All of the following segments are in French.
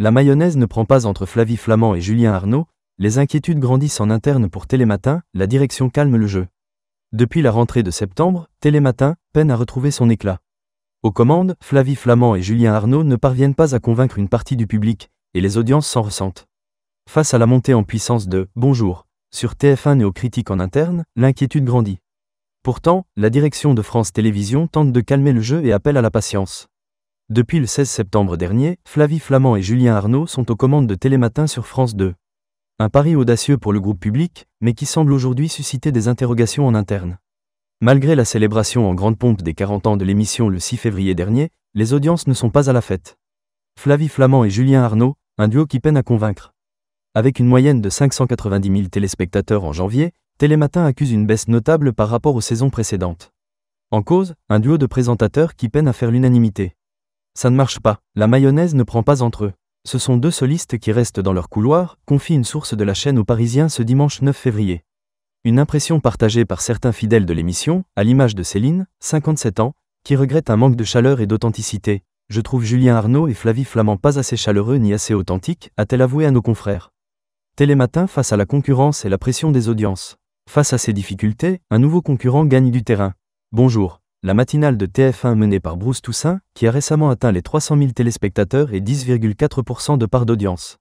La mayonnaise ne prend pas entre Flavie Flament et Julien Arnaud, les inquiétudes grandissent en interne pour Télématin, la direction calme le jeu. Depuis la rentrée de septembre, Télématin peine à retrouver son éclat. Aux commandes, Flavie Flament et Julien Arnaud ne parviennent pas à convaincre une partie du public, et les audiences s'en ressentent. Face à la montée en puissance de « Bonjour » sur TF1 et aux critiques en interne, l'inquiétude grandit. Pourtant, la direction de France Télévisions tente de calmer le jeu et appelle à la patience. Depuis le 16 septembre dernier, Flavie Flament et Julien Arnaud sont aux commandes de Télématin sur France 2. Un pari audacieux pour le groupe public, mais qui semble aujourd'hui susciter des interrogations en interne. Malgré la célébration en grande pompe des 40 ans de l'émission le 6 février dernier, les audiences ne sont pas à la fête. Flavie Flament et Julien Arnaud, un duo qui peine à convaincre. Avec une moyenne de 590 000 téléspectateurs en janvier, Télématin accuse une baisse notable par rapport aux saisons précédentes. En cause, un duo de présentateurs qui peine à faire l'unanimité. Ça ne marche pas, la mayonnaise ne prend pas entre eux. Ce sont deux solistes qui restent dans leur couloir, confie une source de la chaîne aux Parisiens ce dimanche 9 février. Une impression partagée par certains fidèles de l'émission, à l'image de Céline, 57 ans, qui regrette un manque de chaleur et d'authenticité. Je trouve Julien Arnaud et Flavie Flament pas assez chaleureux ni assez authentiques, a-t-elle avoué à nos confrères. Télématin face à la concurrence et la pression des audiences. Face à ces difficultés, un nouveau concurrent gagne du terrain. Bonjour, la matinale de TF1 menée par Bruce Toussaint, qui a récemment atteint les 300 000 téléspectateurs et 10,4% de part d'audience.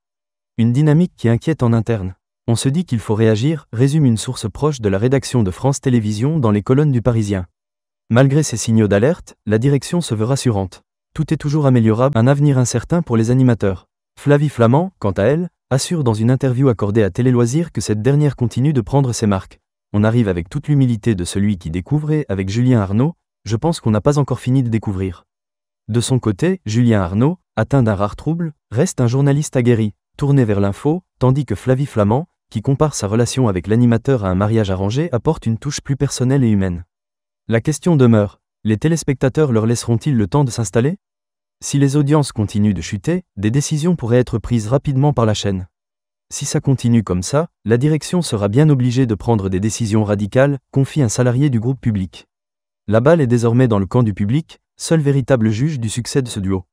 Une dynamique qui inquiète en interne. On se dit qu'il faut réagir, résume une source proche de la rédaction de France Télévisions dans les colonnes du Parisien. Malgré ces signaux d'alerte, la direction se veut rassurante. Tout est toujours améliorable, un avenir incertain pour les animateurs. Flavie Flament, quant à elle, assure dans une interview accordée à Télé Loisirs que cette dernière continue de prendre ses marques. On arrive avec toute l'humilité de celui qui découvre et, avec Julien Arnaud, je pense qu'on n'a pas encore fini de découvrir. De son côté, Julien Arnaud, atteint d'un rare trouble, reste un journaliste aguerri, tourné vers l'info, tandis que Flavie Flament, qui compare sa relation avec l'animateur à un mariage arrangé, apporte une touche plus personnelle et humaine. La question demeure, les téléspectateurs leur laisseront-ils le temps de s'installer ? Si les audiences continuent de chuter, des décisions pourraient être prises rapidement par la chaîne. Si ça continue comme ça, la direction sera bien obligée de prendre des décisions radicales, confie un salarié du groupe public. La balle est désormais dans le camp du public, seul véritable juge du succès de ce duo.